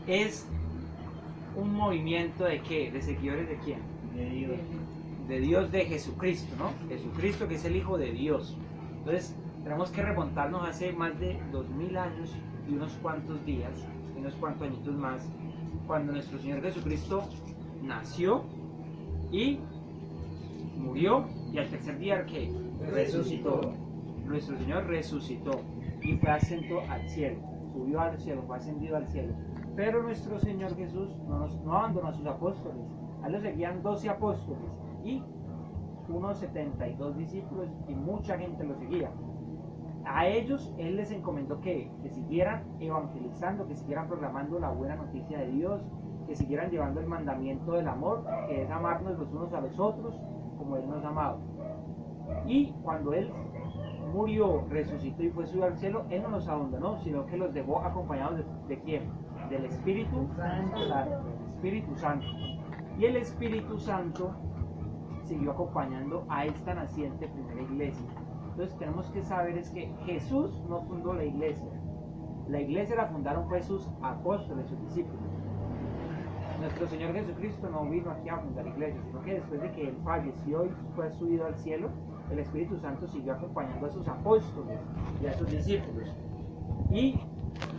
es un movimiento de ¿qué? ¿De seguidores de quién? De Dios. De Dios, de Jesucristo, ¿no? Jesucristo, que es el Hijo de Dios. Entonces, tenemos que remontarnos hace más de 2000 años y unos cuantos días, y unos cuantos añitos más, cuando nuestro Señor Jesucristo nació y murió, y al tercer día que resucitó. Nuestro Señor resucitó y fue ascendido al cielo, subió al cielo, fue ascendido al cielo. Pero nuestro Señor Jesús no abandonó a sus apóstoles, a él lo seguían 12 apóstoles y unos 72 discípulos, y mucha gente lo seguía. A ellos él les encomendó que siguieran evangelizando, que siguieran proclamando la buena noticia de Dios, que siguieran llevando el mandamiento del amor, que es amarnos los unos a los otros como él nos ha amado. Y cuando él murió, resucitó y fue subido al cielo, él no los abandonó, sino que los dejó acompañados ¿de quién? Del Espíritu Santo. Espíritu Santo. Y el Espíritu Santo siguió acompañando a esta naciente primera iglesia. Entonces tenemos que saber es que Jesús no fundó la iglesia. La iglesia la fundaron fue sus apóstoles, sus discípulos. Nuestro Señor Jesucristo no vino aquí a fundar iglesias, sino que después de que él falleció y fue subido al cielo, el Espíritu Santo siguió acompañando a sus apóstoles y a sus discípulos. Y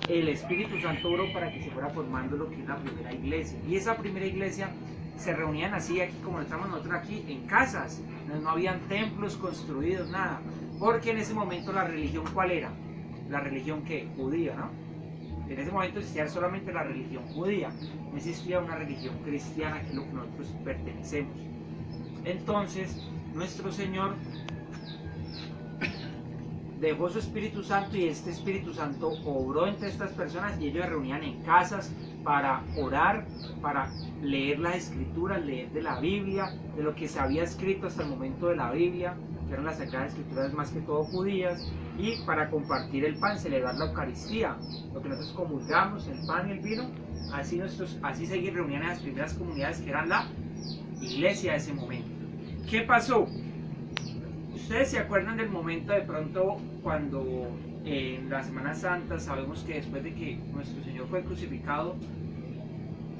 el Espíritu Santo oró para que se fuera formando lo que es la primera iglesia. Y esa primera iglesia se reunían así, aquí como estamos nosotros aquí, en casas. No habían templos construidos, nada. Porque en ese momento la religión, ¿cuál era? La religión que judía, ¿no? En ese momento existía solamente la religión judía. No existía una religión cristiana, que es lo que nosotros pertenecemos. Entonces, nuestro Señor dejó su Espíritu Santo, y este Espíritu Santo obró entre estas personas, y ellos se reunían en casas para orar, para leer las Escrituras, leer de la Biblia, de lo que se había escrito hasta el momento de la Biblia, que eran las Sagradas Escrituras más que todo judías, y para compartir el pan, celebrar la Eucaristía, lo que nosotros comulgamos, el pan y el vino. Así se reunían en las primeras comunidades, que eran la iglesia de ese momento. ¿Qué pasó? ¿Ustedes se acuerdan del momento de pronto cuando en la Semana Santa sabemos que después de que nuestro Señor fue crucificado,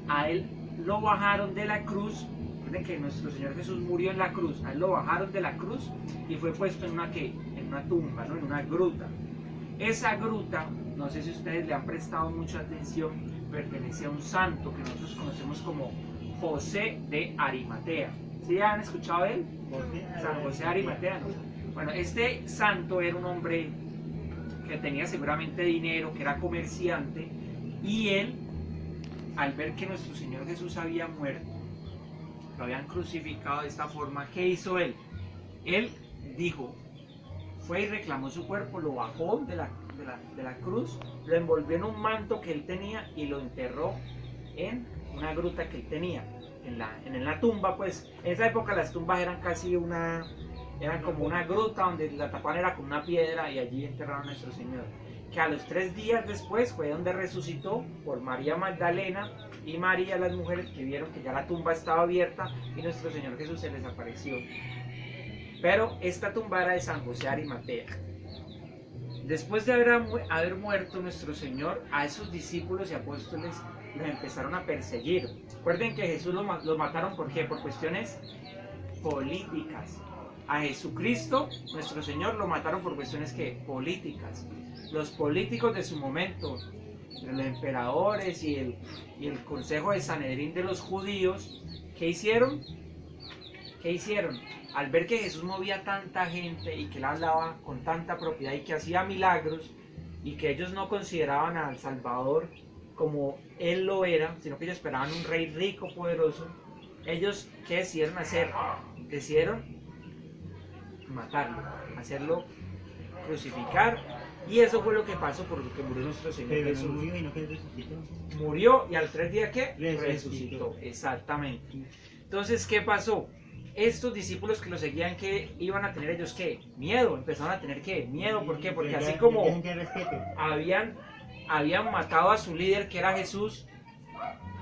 a él lo bajaron de la cruz? Recuerden que nuestro Señor Jesús murió en la cruz, a él lo bajaron de la cruz y fue puesto en una tumba, ¿no? En una gruta. Esa gruta, no sé si ustedes le han prestado mucha atención, pertenece a un santo que nosotros conocemos como José de Arimatea. ¿Sí han escuchado de él? San José de Arimatea, ¿no? Bueno, este santo era un hombre que tenía seguramente dinero, que era comerciante, y él, al ver que nuestro Señor Jesús había muerto, lo habían crucificado de esta forma, ¿qué hizo él? Él dijo, fue y reclamó su cuerpo, lo bajó de la cruz, lo envolvió en un manto que él tenía y lo enterró en una gruta que él tenía. En la tumba, pues, en esa época las tumbas eran eran como una gruta donde la tapaban era con una piedra, y allí enterraron a nuestro Señor. Que a los 3 días después fue donde resucitó por María Magdalena y María, las mujeres que vieron que ya la tumba estaba abierta y nuestro Señor Jesús se les apareció. Pero esta tumba era de San José de Arimatea. Después de haber muerto nuestro Señor, a esos discípulos y apóstoles los empezaron a perseguir. Recuerden que Jesús los mataron, ¿por qué? Por cuestiones políticas. A Jesucristo, nuestro Señor, lo mataron por cuestiones políticas. Los políticos de su momento, los emperadores y el consejo de Sanedrín de los judíos, ¿qué hicieron? Al ver que Jesús movía tanta gente y que él hablaba con tanta propiedad y que hacía milagros, y que ellos no consideraban al Salvador como él lo era, sino que ellos esperaban un rey rico, poderoso, ellos, ¿qué decidieron hacer? Decidieron matarlo, hacerlo crucificar, y eso fue lo que pasó por lo que murió nuestro Señor Jesús. Murió y no que resucitó. Murió, y al 3 días ¿qué? Resucitó. Exactamente. Entonces, ¿qué pasó? Estos discípulos que lo seguían, ¿qué iban a tener ellos? ¿Qué? Miedo, empezaron a tener ¿qué? Miedo, ¿por qué? Porque así como habían matado a su líder, que era Jesús,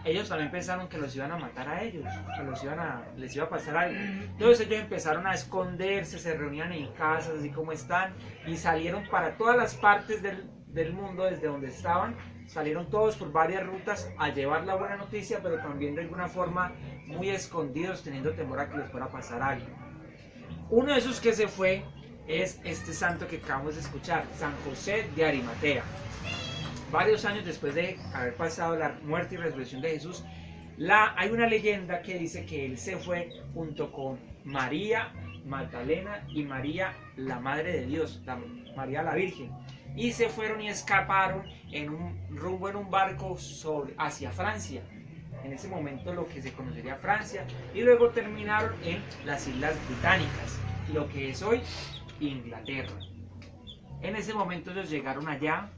ellos también pensaron que los iban a matar a ellos, que les iba a pasar algo. Entonces ellos empezaron a esconderse, se reunían en casas, así como están, y salieron para todas las partes del mundo desde donde estaban, salieron todos por varias rutas a llevar la buena noticia, pero también de alguna forma muy escondidos, teniendo temor a que les fuera a pasar algo. Uno de esos que se fue es este santo que acabamos de escuchar, San José de Arimatea. Varios años después de haber pasado la muerte y resurrección de Jesús, hay una leyenda que dice que él se fue junto con María Magdalena y María, la Madre de Dios, María la Virgen, y se fueron y escaparon en un barco hacia Francia, en ese momento lo que se conocería Francia, y luego terminaron en las Islas Británicas, lo que es hoy Inglaterra. En ese momento ellos llegaron allá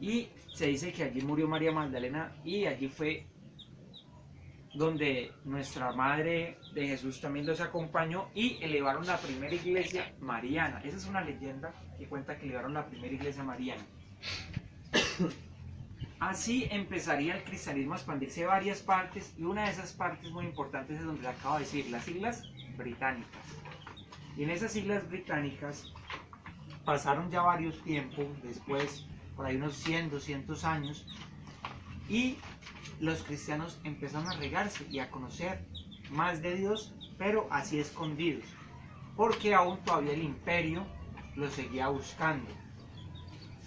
y se dice que allí murió María Magdalena, y allí fue donde nuestra Madre de Jesús también los acompañó y elevaron la primera iglesia mariana. Esa es una leyenda que cuenta que elevaron la primera iglesia mariana. Así empezaría el cristianismo a expandirse a varias partes, y una de esas partes muy importantes es donde le acabo de decir, las Islas Británicas. Y en esas Islas Británicas pasaron ya varios tiempos, después, por ahí unos 100, 200 años, y los cristianos empezaron a regarse y a conocer más de Dios, pero así escondidos, porque aún todavía el imperio los seguía buscando.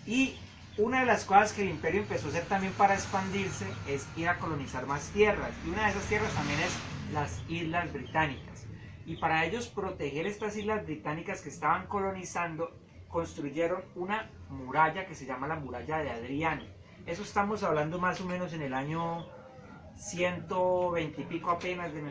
Y una de las cosas que el imperio empezó a hacer también para expandirse es ir a colonizar más tierras, y una de esas tierras también es las Islas Británicas. Y para ellos proteger estas Islas Británicas que estaban colonizando, construyeron una muralla que se llama la Muralla de Adriano. Eso estamos hablando más o menos en el año 120 y pico apenas de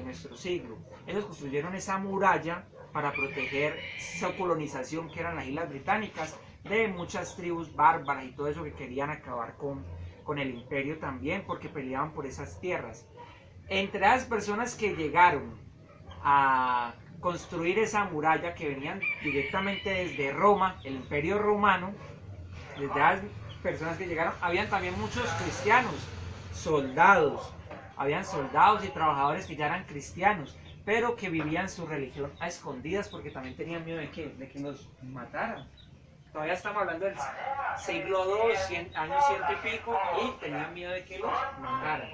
nuestro siglo. Ellos construyeron esa muralla para proteger esa colonización que eran las Islas Británicas de muchas tribus bárbaras y todo eso que querían acabar con el imperio también, porque peleaban por esas tierras. Entre las personas que llegaron a construir esa muralla, que venían directamente desde Roma, el imperio romano, desde las personas que llegaron, habían también muchos cristianos, soldados, habían soldados y trabajadores que ya eran cristianos, pero que vivían su religión a escondidas porque también tenían miedo de que los mataran. Todavía estamos hablando del siglo II, años 100 y pico, y tenían miedo de que los mataran.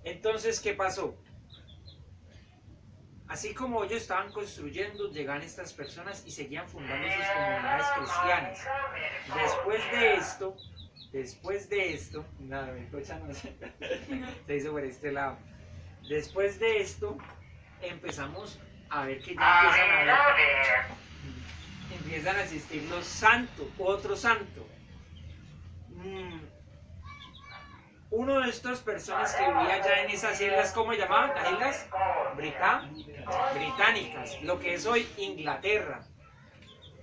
Entonces, ¿qué pasó? Así como ellos estaban construyendo, llegaban estas personas y seguían fundando sus comunidades cristianas. Después de esto, nada, mi cocha no se hizo por este lado. Después de esto, empezamos a ver que ya empiezan a existir los santos, otro santo. Uno de estas personas que vivía allá en esas islas, ¿cómo se llamaban? Las Islas Británicas, lo que es hoy Inglaterra.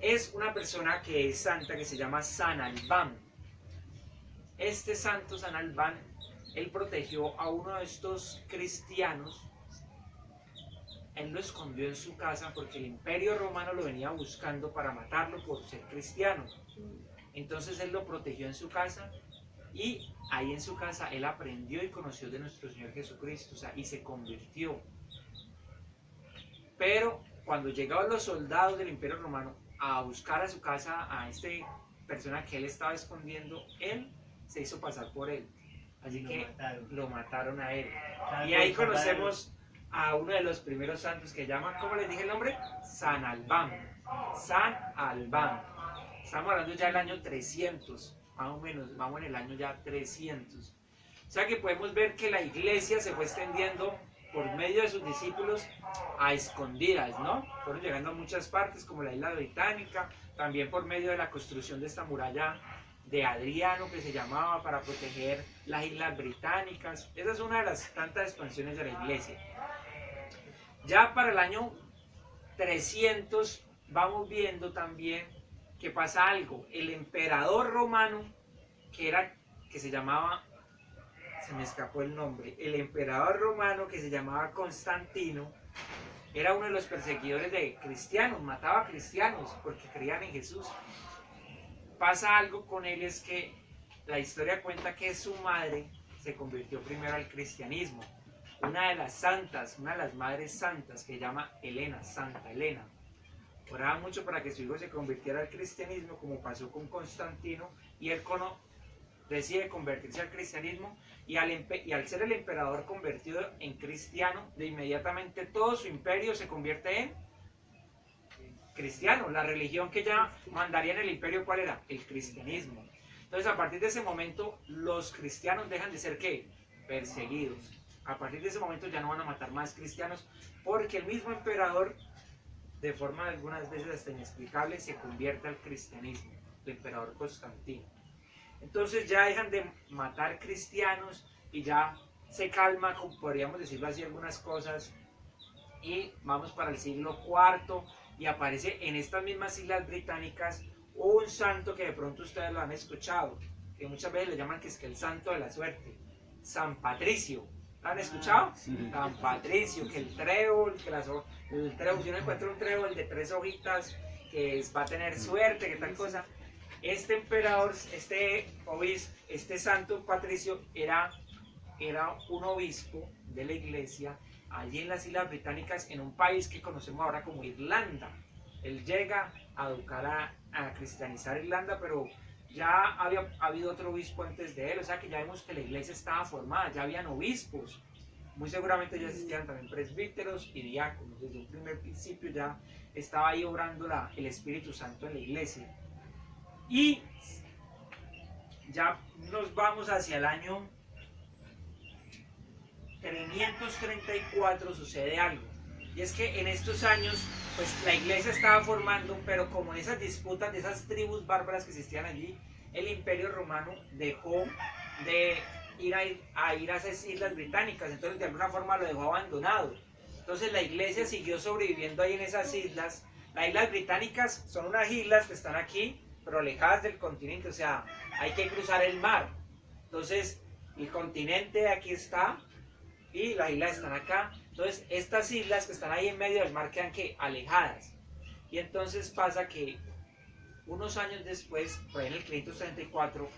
Es una persona que es santa, que se llama San Albán. Este santo San Albán, él protegió a uno de estos cristianos. Él lo escondió en su casa porque el imperio romano lo venía buscando para matarlo por ser cristiano. Entonces él lo protegió en su casa, y ahí en su casa él aprendió y conoció de nuestro Señor Jesucristo, o sea, y se convirtió. Pero cuando llegaban los soldados del imperio romano a buscar a su casa a esta persona que él estaba escondiendo, él se hizo pasar por él. Así que lo mataron a él. Y ahí conocemos a uno de los primeros santos que llama, ¿cómo les dije el nombre? San Albán. San Albán. Estamos hablando ya del año 300, más o menos, vamos en el año ya 300. O sea que podemos ver que la iglesia se fue extendiendo por medio de sus discípulos a escondidas, ¿no? Fueron llegando a muchas partes, como la isla británica, también por medio de la construcción de esta muralla de Adriano, que se llamaba, para proteger las Islas Británicas. Esa es una de las tantas expansiones de la iglesia. Ya para el año 300 vamos viendo también que pasa algo. El emperador romano, que se llamaba, se me escapó el nombre, el emperador romano que se llamaba Constantino, era uno de los perseguidores de cristianos, mataba a cristianos porque creían en Jesús. Pasa algo con él, es que la historia cuenta que su madre se convirtió primero al cristianismo. Una de las santas, una de las madres santas, que se llama Helena, Santa Helena, oraba mucho para que su hijo se convirtiera al cristianismo, como pasó con Constantino, y él decide convertirse al cristianismo y al ser el emperador convertido en cristiano, de inmediatamente todo su imperio se convierte en cristiano. La religión que ya mandaría en el imperio, ¿cuál era? El cristianismo. Entonces, a partir de ese momento, los cristianos dejan de ser, ¿qué? Perseguidos. A partir de ese momento ya no van a matar más cristianos, porque el mismo emperador, de forma algunas veces hasta inexplicable, se convierte al cristianismo, el emperador Constantino. Entonces ya dejan de matar cristianos y ya se calma, podríamos decirlo así, algunas cosas, y vamos para el siglo IV y aparece en estas mismas islas británicas un santo que de pronto ustedes lo han escuchado, que muchas veces le llaman que es que el santo de la suerte, San Patricio. ¿Lo han escuchado? Sí. San Patricio, que el trébol, el trébol, si uno encuentra un trébol de 3 hojitas, que va a tener suerte, que tal cosa. Este emperador, este obispo, este santo Patricio era un obispo de la iglesia allí en las Islas Británicas, en un país que conocemos ahora como Irlanda. Él llega a educar, a cristianizar Irlanda, pero ya había habido otro obispo antes de él, o sea que ya vemos que la iglesia estaba formada, ya habían obispos, muy seguramente ya existían también presbíteros y diáconos. Desde un primer principio ya estaba ahí obrando el Espíritu Santo en la iglesia. Y ya nos vamos hacia el año 534, sucede algo. Y es que en estos años, pues la iglesia estaba formando, pero como en esas disputas de esas tribus bárbaras que existían allí, el imperio romano dejó de ir a esas islas británicas, entonces de alguna forma lo dejó abandonado. Entonces la iglesia siguió sobreviviendo ahí en esas islas. Las islas británicas son unas islas que están aquí, pero alejadas del continente, o sea, hay que cruzar el mar. Entonces el continente aquí está y las islas están acá. Entonces estas islas que están ahí en medio del mar quedan que alejadas. Y entonces pasa que unos años después, por ahí en el 534,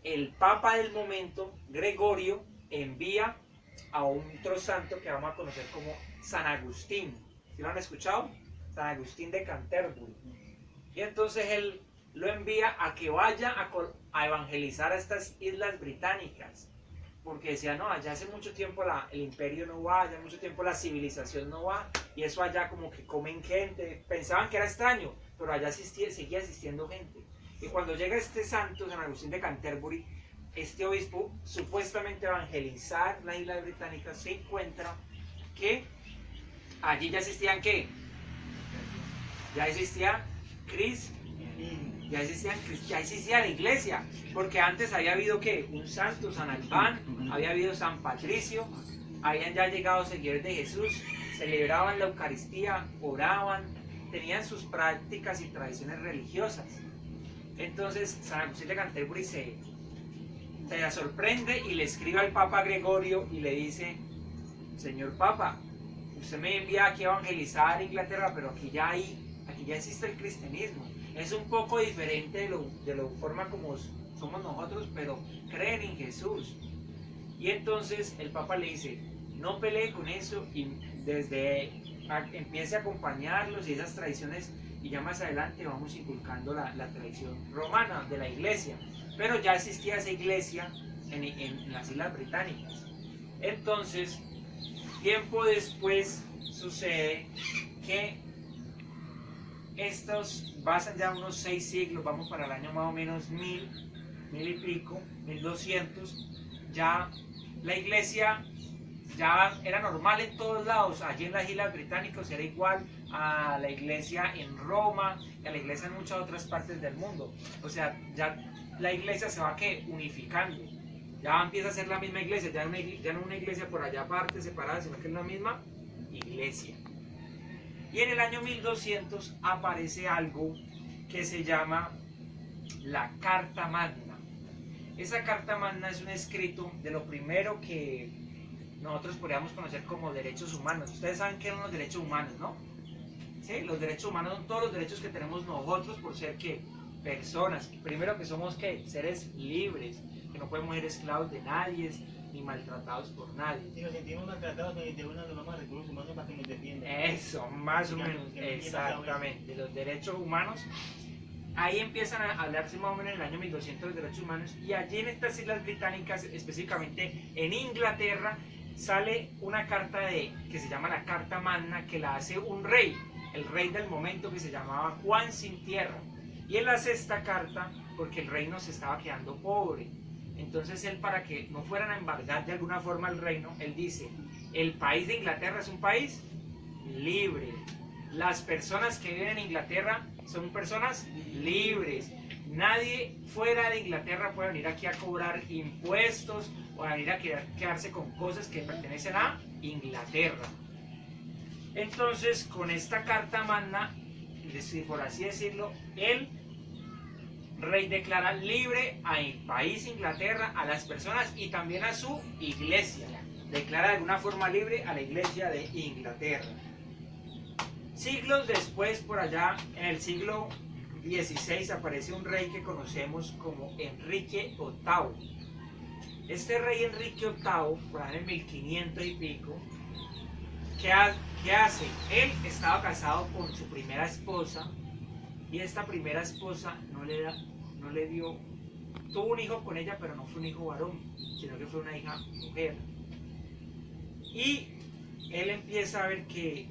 el papa del momento, Gregorio, envía a otro santo que vamos a conocer como San Agustín. ¿Sí lo han escuchado? San Agustín de Canterbury. Y entonces él lo envía a que vaya a evangelizar a estas islas británicas. Porque decía, no, allá hace mucho tiempo el imperio no va, allá hace mucho tiempo la civilización no va, y eso allá como que comen gente. Pensaban que era extraño, pero allá seguía existiendo gente. Y cuando llega este santo, San Agustín de Canterbury, este obispo supuestamente evangelizar las islas británicas, se encuentra que allí ya existían, ¿qué? Ya existía ya existía la iglesia, porque antes había habido ¿qué? Un santo, San Albán, había habido San Patricio, habían ya llegado seguidores de Jesús, celebraban la Eucaristía, oraban, tenían sus prácticas y tradiciones religiosas. Entonces San Agustín de Canterbury se la sorprende y le escribe al Papa Gregorio y le dice: Señor Papa, usted me envía aquí a evangelizar a Inglaterra, pero aquí ya existe el cristianismo. Es un poco diferente de la forma como somos nosotros, pero creen en Jesús. Y entonces el Papa le dice: no pelee con eso y empiece a acompañarlos y esas tradiciones, y ya más adelante vamos inculcando la tradición romana de la iglesia. Pero ya existía esa iglesia en las Islas Británicas. Entonces, tiempo después sucede que estos pasan ya unos 6 siglos, vamos para el año más o menos 1000 y pico, 1200, ya la iglesia ya era normal en todos lados. Allí en las Islas Británicas era igual a la iglesia en Roma y a la iglesia en muchas otras partes del mundo. O sea, ya la iglesia se va unificando, ya empieza a ser la misma iglesia, ya no una iglesia por allá aparte, separada, sino que es la misma iglesia. Y en el año 1200 aparece algo que se llama la Carta Magna. Esa Carta Magna es un escrito de lo primero que nosotros podríamos conocer como derechos humanos. Ustedes saben qué son los derechos humanos, ¿no? ¿Sí? Los derechos humanos son todos los derechos que tenemos nosotros por ser ¿qué? Personas. Primero que somos ¿qué? Seres libres, que no podemos ser esclavos de nadie, ni maltratados por nadie. Si nos sentimos maltratados, de una nos vamos a recursos humanos para que nos defiendan. Eso, más o menos, exactamente. Los derechos humanos ahí empiezan a hablarse más o menos en el año 1200 de derechos humanos, y allí en estas islas británicas, específicamente en Inglaterra, sale una carta que se llama la Carta Magna, que la hace un rey, el rey del momento, que se llamaba Juan Sin Tierra. Y él hace esta carta porque el reino se estaba quedando pobre. Entonces él, para que no fueran a embargar de alguna forma el reino, él dice: el país de Inglaterra es un país libre. Las personas que viven en Inglaterra son personas libres. Nadie fuera de Inglaterra puede venir aquí a cobrar impuestos o a venir a quedarse con cosas que pertenecen a Inglaterra. Entonces, con esta Carta Magna, por así decirlo, el rey declara libre al país Inglaterra, a las personas y también a su iglesia. Declara de alguna forma libre a la iglesia de Inglaterra. Siglos después, por allá en el siglo XVI, aparece un rey que conocemos como Enrique VIII. Este rey Enrique VIII, por allá en 1500 y pico, ¿qué hace? Él estaba casado con su primera esposa, y esta primera esposa no le dio, tuvo un hijo con ella, pero no fue un hijo varón, sino que fue una hija mujer. Y él empieza a ver que,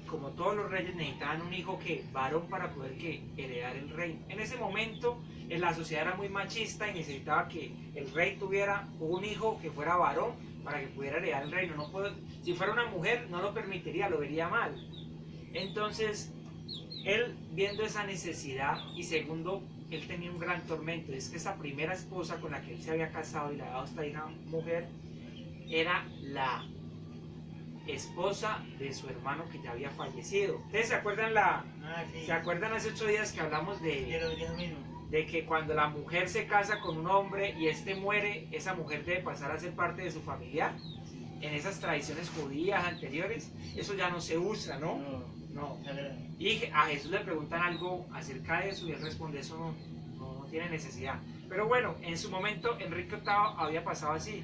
como todos los reyes, necesitaban un hijo varón para poder heredar el reino. En ese momento la sociedad era muy machista y necesitaba que el rey tuviera un hijo que fuera varón para que pudiera heredar el reino. Si fuera una mujer no lo permitiría, lo vería mal. Entonces él, viendo esa necesidad, y segundo, él tenía un gran tormento, es que esa primera esposa con la que él se había casado y le había dado esta hija mujer era la esposa de su hermano que ya había fallecido. ¿Ustedes se acuerdan sí. ¿Se acuerdan hace 8 días que hablamos de que cuando la mujer se casa con un hombre y este muere, esa mujer debe pasar a ser parte de su familiar? En esas tradiciones judías anteriores, eso ya no se usa, ¿no? No. Y a Jesús le preguntan algo acerca de eso y él responde: eso no tiene necesidad. Pero bueno, en su momento Enrique VIII había pasado así.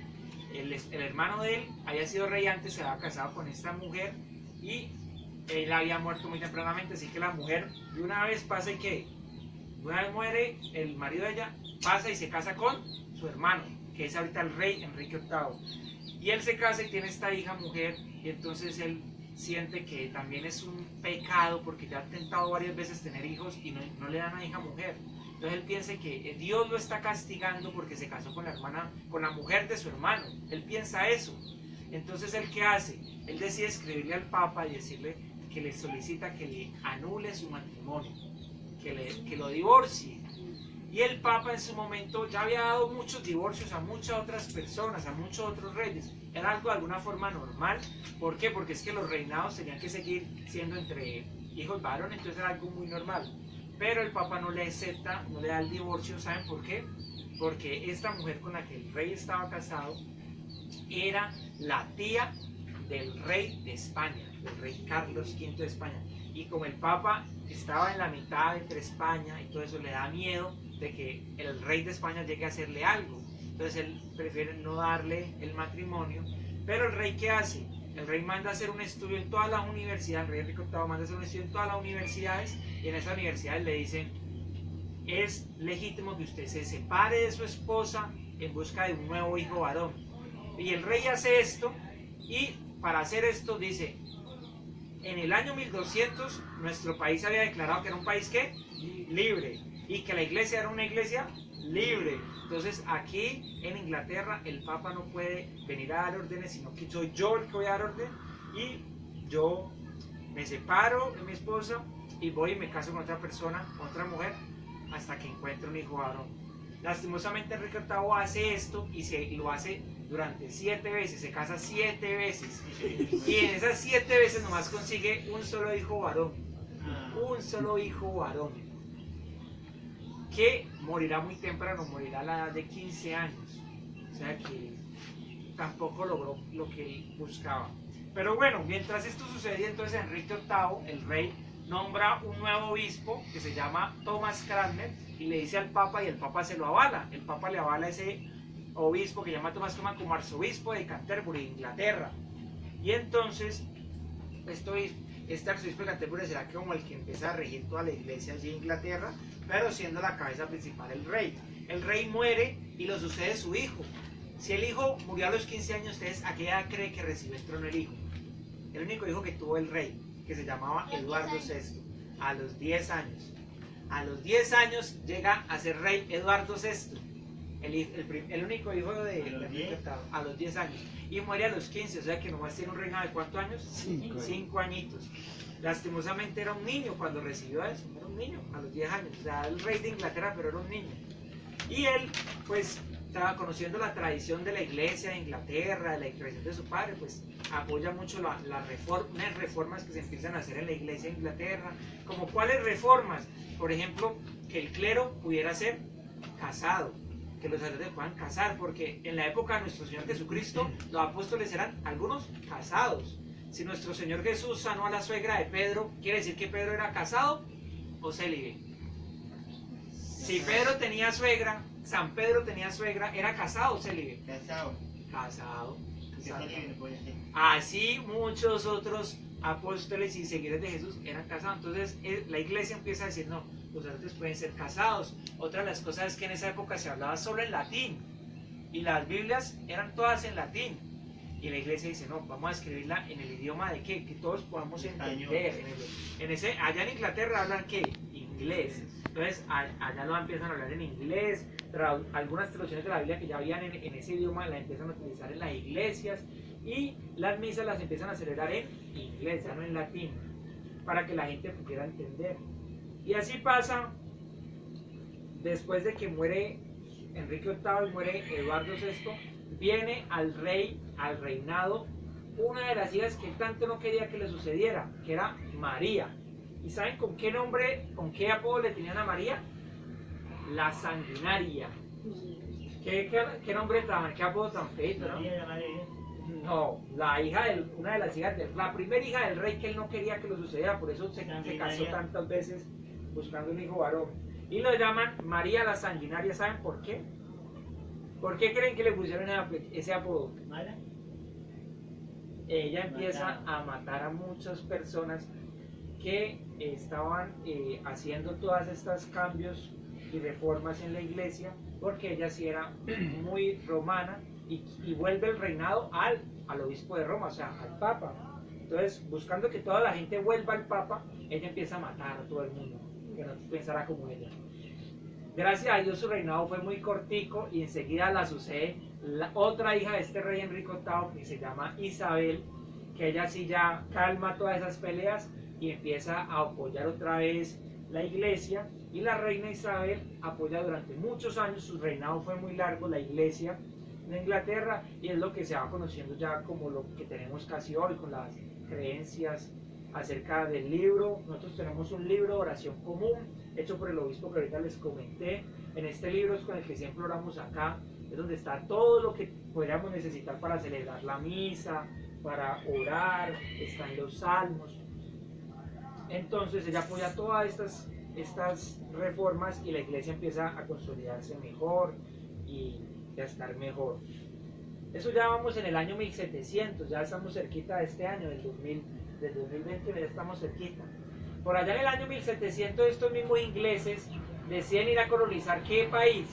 El hermano de él había sido rey antes, se había casado con esta mujer y él había muerto muy tempranamente, así que la mujer de una vez pasa y que una vez muere el marido de ella, pasa y se casa con su hermano, que es ahorita el rey Enrique VIII. Y él se casa y tiene esta hija mujer, y entonces él siente que también es un pecado porque ya ha intentado varias veces tener hijos y no le dan a hija mujer. Entonces él piensa que Dios lo está castigando porque se casó con la mujer de su hermano. Él piensa eso. Entonces él, ¿qué hace? Él decide escribirle al Papa y decirle que le solicita que le anule su matrimonio, que lo divorcie. Y el Papa en su momento ya había dado muchos divorcios a muchas otras personas, a muchos otros reyes. Era algo de alguna forma normal. ¿Por qué? Porque es que los reinados tenían que seguir siendo entre hijos varones, entonces era algo muy normal. Pero el Papa no le acepta, no le da el divorcio. ¿Saben por qué? Porque esta mujer con la que el rey estaba casado era la tía del rey de España, del rey Carlos V de España. Y como el Papa estaba en la mitad entre España y todo eso, le da miedo de que el rey de España llegue a hacerle algo. Entonces él prefiere no darle el matrimonio. Pero el rey, ¿qué hace? El rey manda a hacer un estudio en todas las universidades. El rey Enrique VIII manda a hacer un estudio en todas las universidades, y en esas universidades le dicen: es legítimo que usted se separe de su esposa en busca de un nuevo hijo varón. Y el rey hace esto, y para hacer esto dice: en el año 1200 nuestro país había declarado que era un país ¿qué? Libre, y que la iglesia era una iglesia libre. Entonces aquí en Inglaterra el Papa no puede venir a dar órdenes, sino que soy yo el que voy a dar orden, y yo me separo de mi esposa y voy y me caso con otra persona, con otra mujer, hasta que encuentre un hijo varón. Lastimosamente Enrique VIII hace esto y lo hace durante 7 veces, se casa 7 veces, y en esas 7 veces nomás consigue un solo hijo varón, un solo hijo varón, que morirá muy temprano, morirá a la edad de 15 años, o sea que tampoco logró lo que él buscaba. Pero bueno, mientras esto sucedía, entonces Enrique VIII, el rey, nombra un nuevo obispo que se llama Thomas Cranmer, y le dice al Papa, y el Papa se lo avala. El Papa le avala a ese obispo que llama Thomas Cranmer como arzobispo de Canterbury, Inglaterra. Y entonces este arzobispo de Canterbury será como el que empieza a regir toda la iglesia allí en Inglaterra, pero siendo la cabeza principal el rey. El rey muere y lo sucede su hijo. Si el hijo murió a los 15 años, ¿ustedes a qué edad cree que recibió el trono el hijo? El único hijo que tuvo el rey, que se llamaba Eduardo VI, a los 10 años. A los 10 años llega a ser rey Eduardo VI, el único hijo de Felipe VIII, a los 10 años. Y muere a los 15, o sea que nomás tiene un reinado de ¿cuántos años? 5 añitos. Lastimosamente era un niño cuando recibió eso, era un niño a los 10 años, o sea, el rey de Inglaterra, pero era un niño. Y él, pues, estaba conociendo la tradición de la iglesia de Inglaterra, de la tradición de su padre, pues apoya mucho unas reformas que se empiezan a hacer en la iglesia de Inglaterra. Como cuáles reformas, por ejemplo, que el clero pudiera ser casado, que los sacerdotes puedan casar, porque en la época de nuestro Señor Jesucristo los apóstoles eran algunos casados. Si nuestro Señor Jesús sanó a la suegra de Pedro, ¿quiere decir que Pedro era casado o célibe? Si Pedro tenía suegra, San Pedro tenía suegra, ¿era casado o célibe? Casado. Casado. Célibe no puede ser. Así muchos otros apóstoles y seguidores de Jesús eran casados. Entonces la iglesia empieza a decir, no, los sacerdotes pueden ser casados. Otra de las cosas es que en esa época se hablaba solo en latín y las Biblias eran todas en latín. Y la iglesia dice, no, vamos a escribirla en el idioma de qué, que todos podamos entender. Allá en Inglaterra hablan qué, inglés. Entonces allá lo empiezan a hablar en inglés. Algunas traducciones de la Biblia que ya habían en ese idioma las empiezan a utilizar en las iglesias. Y las misas las empiezan a celebrar en inglés, ya no en latín, para que la gente pudiera entender. Y así pasa, después de que muere Enrique VIII y muere Eduardo VI, viene al reinado, una de las hijas que tanto no quería que le sucediera, que era María. ¿Y saben con qué nombre, con qué apodo le tenían a María? La Sanguinaria. ¿Qué nombre tan, qué apodo tan feo, ¿no? No, una de las hijas, la primera hija del rey que él no quería que lo sucediera, por eso se casó tantas veces buscando un hijo varón. Y lo llaman María la Sanguinaria, ¿saben por qué? ¿Por qué creen que le pusieron ese apodo? Ella empieza a matar a muchas personas que estaban haciendo todas estas cambios y reformas en la iglesia, porque ella sí era muy romana y vuelve el reinado al obispo de Roma, o sea, al papa. Entonces, buscando que toda la gente vuelva al papa, ella empieza a matar a todo el mundo, que no pensara como ella. Gracias a Dios su reinado fue muy cortico y enseguida la sucede la otra hija de este rey Enrique VIII, que se llama Isabel, que ella sí ya calma todas esas peleas y empieza a apoyar otra vez la iglesia. Y la reina Isabel apoya durante muchos años, su reinado fue muy largo, la iglesia de Inglaterra, y es lo que se va conociendo ya como lo que tenemos casi hoy, con las creencias acerca del libro. Nosotros tenemos un libro de oración común hecho por el obispo que ahorita les comenté. En este libro es con el que siempre oramos acá, es donde está todo lo que podríamos necesitar para celebrar la misa, para orar, están los salmos. Entonces ella apoya todas estas reformas y la iglesia empieza a consolidarse mejor y a estar mejor. Eso ya vamos en el año 1700, ya estamos cerquita de este año, del 2020, ya estamos cerquita. Por allá en el año 1700 estos mismos ingleses deciden ir a colonizar ¿qué país?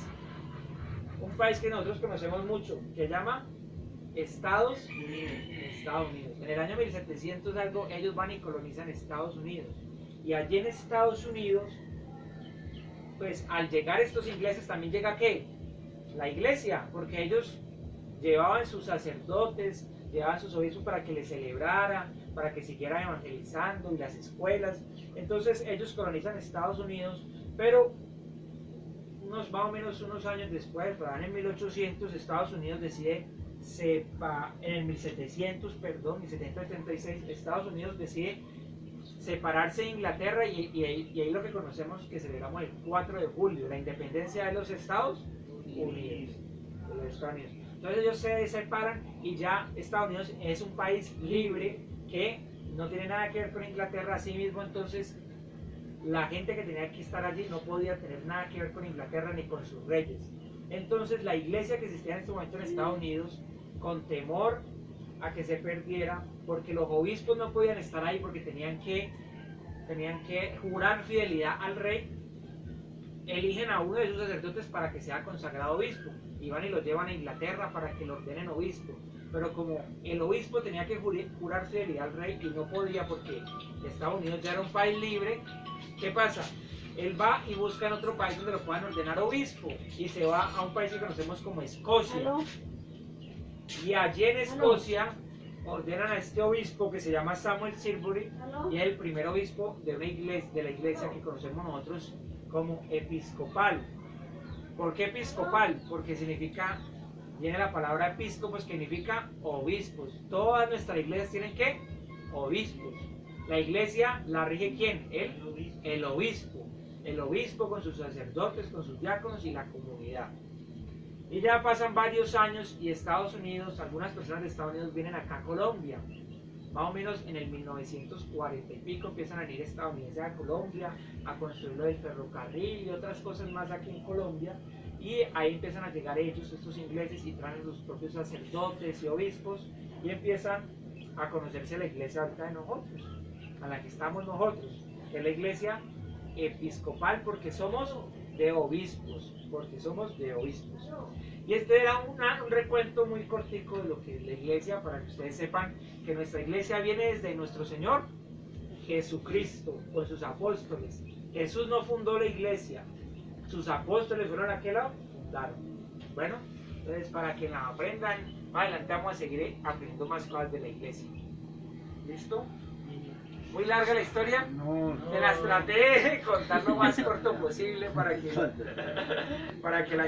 Un país que nosotros conocemos mucho, que se llama Estados Unidos. En el año 1700 algo, ellos van y colonizan Estados Unidos. Y allí en Estados Unidos, pues al llegar estos ingleses también llega ¿qué? La iglesia, porque ellos llevaban sus sacerdotes, llevaban sus obispos para que les celebrara, para que siguieran evangelizando, y las escuelas. Entonces ellos colonizan Estados Unidos, pero más o menos unos años después, en 1800, Estados Unidos decide, en el 1736, Estados Unidos decide separarse de Inglaterra y ahí lo que conocemos que celebramos el 4 de julio, la independencia de los Estados Unidos. Entonces ellos se separan y ya Estados Unidos es un país libre que no tiene nada que ver con Inglaterra. Así mismo, entonces la gente que tenía que estar allí no podía tener nada que ver con Inglaterra ni con sus reyes. Entonces la iglesia que existía en este momento en Estados Unidos, con temor a que se perdiera, porque los obispos no podían estar ahí porque tenían que jurar fidelidad al rey, eligen a uno de sus sacerdotes para que sea consagrado obispo, y van y lo llevan a Inglaterra para que lo ordenen obispo. Pero como el obispo tenía que jurar fidelidad al rey y no podía porque Estados Unidos ya era un país libre, ¿qué pasa? Él va y busca en otro país donde lo puedan ordenar obispo, y se va a un país que conocemos como Escocia. Y allí en Escocia ordenan a este obispo que se llama Samuel Silbury, y es el primer obispo de una iglesia, de la iglesia que conocemos nosotros como episcopal. ¿Por qué episcopal? Porque significa, viene la palabra episcopos, que significa obispos. Todas nuestras iglesias tienen ¿qué? Obispos. La iglesia la rige ¿quién? El obispo. El obispo con sus sacerdotes, con sus diáconos y la comunidad. Y ya pasan varios años y Estados Unidos, algunas personas de Estados Unidos vienen acá a Colombia. Más o menos en el 1940 y pico empiezan a venir estadounidenses a Colombia a construir lo del ferrocarril y otras cosas más aquí en Colombia. Y ahí empiezan a llegar ellos, estos ingleses, y traen sus propios sacerdotes y obispos, y empiezan a conocerse la iglesia ahorita de nosotros, a la que estamos nosotros, que es la iglesia episcopal, porque somos de obispos, Y este era un recuento muy cortico de lo que es la iglesia, para que ustedes sepan que nuestra iglesia viene desde nuestro Señor Jesucristo, con sus apóstoles. Jesús no fundó la iglesia, sus apóstoles fueron a aquel lado, fundaron. Bueno, entonces para que la aprendan, más adelante vamos a seguir aprendiendo más cosas de la iglesia. ¿Listo? Muy larga la historia. No, Te las traté de contar lo más corto posible para que la